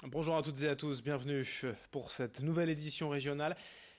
Bonjour à toutes et à tous, bienvenue pour cette nouvelle édition régionale.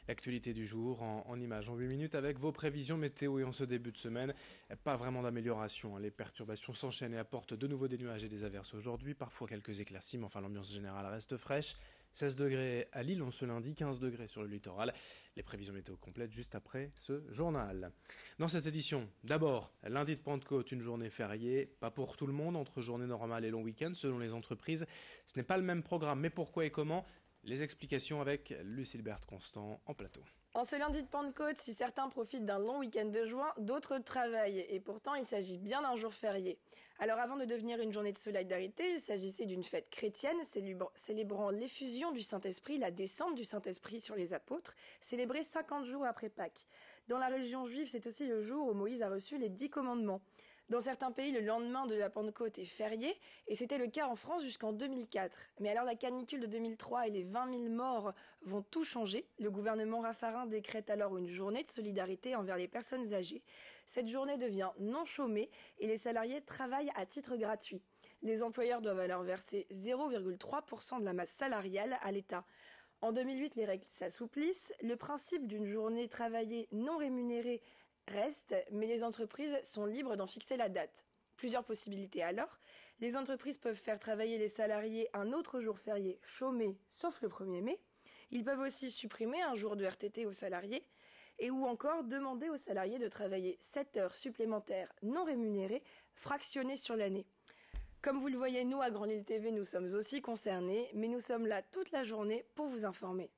L'actualité du jour en images en 8 minutes avec vos prévisions météo et en ce début de semaine, pas vraiment d'amélioration. Les perturbations s'enchaînent et apportent de nouveau des nuages et des averses aujourd'hui, parfois quelques éclaircies, mais enfin l'ambiance générale reste fraîche. 16 degrés à Lille en ce lundi, 15 degrés sur le littoral. Les prévisions météo complètes juste après ce journal. Dans cette édition, d'abord, lundi de Pentecôte, une journée fériée, pas pour tout le monde, entre journée normale et long week-end selon les entreprises. Ce n'est pas le même programme, mais pourquoi et comment? Les explications avec Lucille Berthe-Constant en plateau. En ce lundi de Pentecôte, si certains profitent d'un long week-end de juin, d'autres travaillent. Et pourtant, il s'agit bien d'un jour férié. Alors avant de devenir une journée de solidarité, il s'agissait d'une fête chrétienne célébrant l'effusion du Saint-Esprit, la descente du Saint-Esprit sur les apôtres, célébrée 50 jours après Pâques. Dans la religion juive, c'est aussi le jour où Moïse a reçu les 10 commandements. Dans certains pays, le lendemain de la Pentecôte est férié, et c'était le cas en France jusqu'en 2004. Mais alors la canicule de 2003 et les 20 000 morts vont tout changer. Le gouvernement Raffarin décrète alors une journée de solidarité envers les personnes âgées. Cette journée devient non chômée et les salariés travaillent à titre gratuit. Les employeurs doivent alors verser 0,3% de la masse salariale à l'État. En 2008, les règles s'assouplissent. Le principe d'une journée travaillée non rémunérée reste, mais les entreprises sont libres d'en fixer la date. Plusieurs possibilités alors. Les entreprises peuvent faire travailler les salariés un autre jour férié chômé, sauf le 1er mai. Ils peuvent aussi supprimer un jour de RTT aux salariés ou encore demander aux salariés de travailler 7 heures supplémentaires non rémunérées, fractionnées sur l'année. Comme vous le voyez, nous, à Grand Lille TV, nous sommes aussi concernés, mais nous sommes là toute la journée pour vous informer.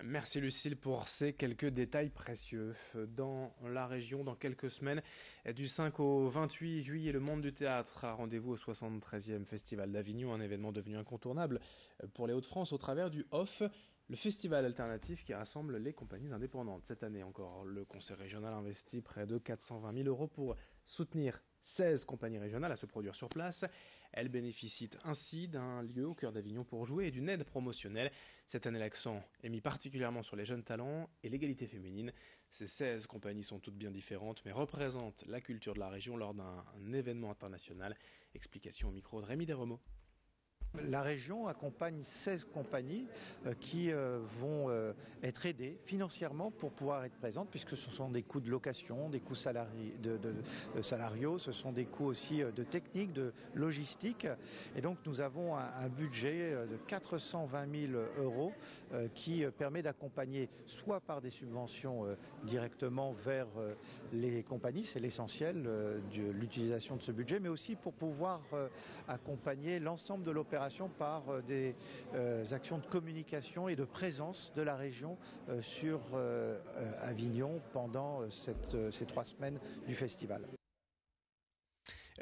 Merci Lucille pour ces quelques détails précieux. Dans la région, dans quelques semaines, du 5 au 28 juillet, le monde du théâtre a rendez-vous au 73e Festival d'Avignon, un événement devenu incontournable pour les Hauts-de-France au travers du OFF, le festival alternatif qui rassemble les compagnies indépendantes. Cette année encore, le conseil régional investit près de 420 000 euros pour soutenir 16 compagnies régionales à se produire sur place. Elles bénéficient ainsi d'un lieu au cœur d'Avignon pour jouer et d'une aide promotionnelle. Cette année, l'accent est mis particulièrement sur les jeunes talents et l'égalité féminine. Ces 16 compagnies sont toutes bien différentes, mais représentent la culture de la région lors d'un événement international. Explication au micro de Rémi Desremeaux. La région accompagne 16 compagnies qui vont être aidées financièrement pour pouvoir être présentes, puisque ce sont des coûts de location, des coûts salariaux, ce sont des coûts aussi de technique, de logistique. Et donc nous avons un budget de 420 000 euros qui permet d'accompagner soit par des subventions directement vers les compagnies, c'est l'essentiel de l'utilisation de ce budget, mais aussi pour pouvoir accompagner l'ensemble de l'opération par des actions de communication et de présence de la région sur Avignon pendant ces 3 semaines du festival.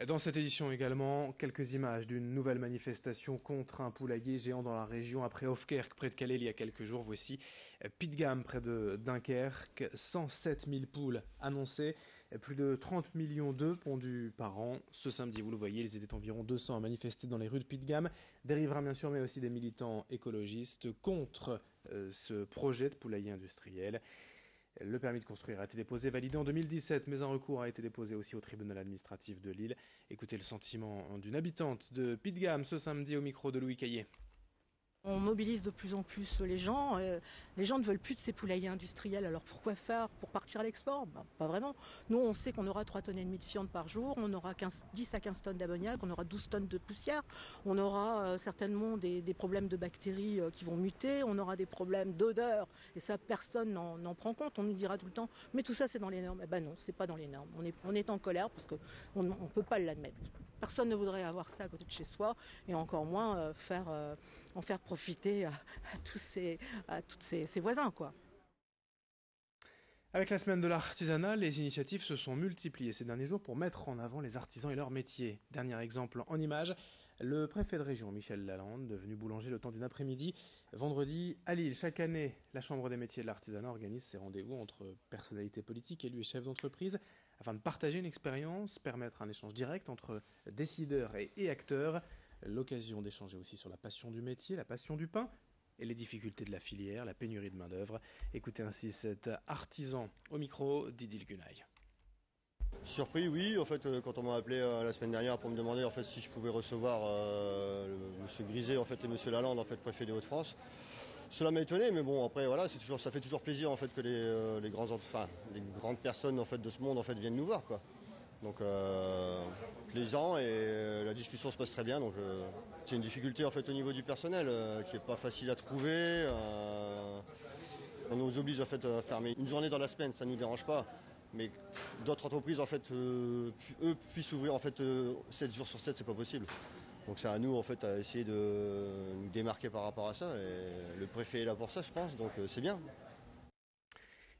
Dans cette édition également, quelques images d'une nouvelle manifestation contre un poulailler géant dans la région après Hofkerk près de Calais il y a quelques jours. Voici Pietgam près de Dunkerque, 107 000 poules annoncées, plus de 30 millions d'œufs pondus par an. Ce samedi, vous le voyez, ils étaient environ 200 à manifester dans les rues de Pietgam. Des riverains bien sûr, mais aussi des militants écologistes contre ce projet de poulailler industriel. Le permis de construire a été déposé, validé en 2017, mais un recours a été déposé aussi au tribunal administratif de Lille. Écoutez le sentiment d'une habitante de Pietgam ce samedi au micro de Louis Caillé. On mobilise de plus en plus les gens. Les gens ne veulent plus de ces poulaillers industriels. Alors pourquoi faire? Pour partir à l'export? Pas vraiment. Nous, on sait qu'on aura 3,5 tonnes de fientes par jour, on aura 10 à 15 tonnes d'ammoniac, on aura 12 tonnes de poussière, on aura certainement des problèmes de bactéries qui vont muter, on aura des problèmes d'odeur, et ça, personne n'en prend compte. On nous dira tout le temps, mais tout ça, c'est dans les normes. Eh ben non, c'est pas dans les normes. On est en colère parce qu'on ne peut pas l'admettre. Personne ne voudrait avoir ça à côté de chez soi, et encore moins en faire profiter à tous ses voisins, quoi. Avec la semaine de l'artisanat, les initiatives se sont multipliées ces derniers jours pour mettre en avant les artisans et leur métier. Dernier exemple en image, le préfet de région Michel Lalande, devenu boulanger le temps d'une après-midi, vendredi à Lille. Chaque année, la Chambre des métiers de l'artisanat organise ses rendez-vous entre personnalités politiques, élus et chefs d'entreprise afin de partager une expérience, permettre un échange direct entre décideurs et acteurs. L'occasion d'échanger aussi sur la passion du métier, la passion du pain et les difficultés de la filière, la pénurie de main-d'œuvre. Écoutez ainsi cet artisan au micro d'Idil Gunay. Surpris, oui. En fait, quand on m'a appelé la semaine dernière pour me demander en fait si je pouvais recevoir Monsieur Griset en fait et Monsieur Lalande en fait préfet des Hauts-de-France, cela m'a étonné. Mais bon, après voilà, ça fait toujours plaisir en fait que les grandes personnes en fait de ce monde en fait viennent nous voir quoi. Donc les gens et la discussion se passe très bien. Donc c'est une difficulté en fait au niveau du personnel qui est pas facile à trouver. On nous oblige en fait à fermer une journée dans la semaine, ça ne nous dérange pas. Mais d'autres entreprises en fait, eux puissent ouvrir en fait 7 jours sur 7, c'est pas possible. Donc c'est à nous en fait à essayer de nous démarquer par rapport à ça. Et le préfet est là pour ça, je pense. Donc c'est bien.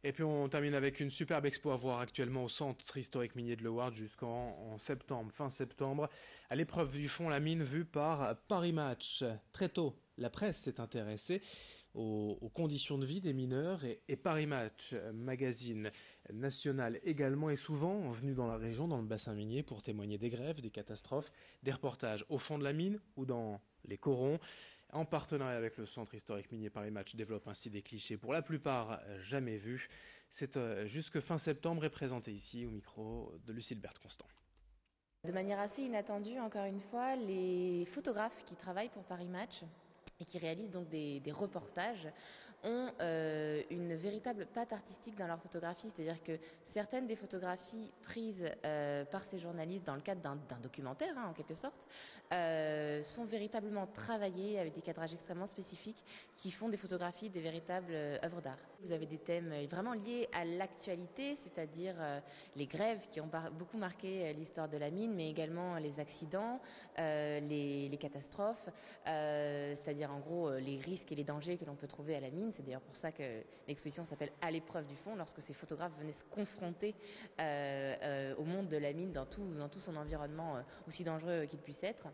Et puis on termine avec une superbe expo à voir actuellement au centre historique minier de Leeuwarden jusqu'en septembre, fin septembre. À l'épreuve du fond, la mine vue par Paris Match. Très tôt, la presse s'est intéressée aux conditions de vie des mineurs et Paris Match, magazine national également, est souvent venu dans la région, dans le bassin minier, pour témoigner des grèves, des catastrophes, des reportages au fond de la mine ou dans les corons. En partenariat avec le Centre historique minier Paris Match, développe ainsi des clichés pour la plupart jamais vus. C'est jusque fin septembre et présenté ici au micro de Lucille Berthe-Constant. De manière assez inattendue, encore une fois, les photographes qui travaillent pour Paris Match et qui réalisent donc des reportages ont une véritable patte artistique dans leur photographie, c'est-à-dire que certaines des photographies prises par ces journalistes dans le cadre d'un documentaire, en quelque sorte, sont véritablement travaillées avec des cadrages extrêmement spécifiques qui font des photographies des véritables œuvres d'art. Vous avez des thèmes vraiment liés à l'actualité, c'est-à-dire les grèves qui ont beaucoup marqué l'histoire de la mine, mais également les accidents, les catastrophes, c'est-à-dire en gros les risques et les dangers que l'on peut trouver à la mine. C'est d'ailleurs pour ça que l'exposition s'appelle « À l'épreuve du fond », lorsque ces photographes venaient se confronter au monde de la mine dans tout son environnement, aussi dangereux qu'il puisse être.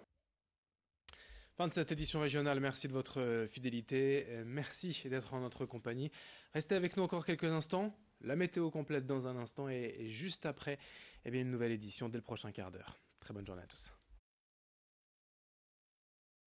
Fin de cette édition régionale, merci de votre fidélité, merci d'être en notre compagnie. Restez avec nous encore quelques instants, la météo complète dans un instant et juste après, une nouvelle édition dès le prochain quart d'heure. Très bonne journée à tous.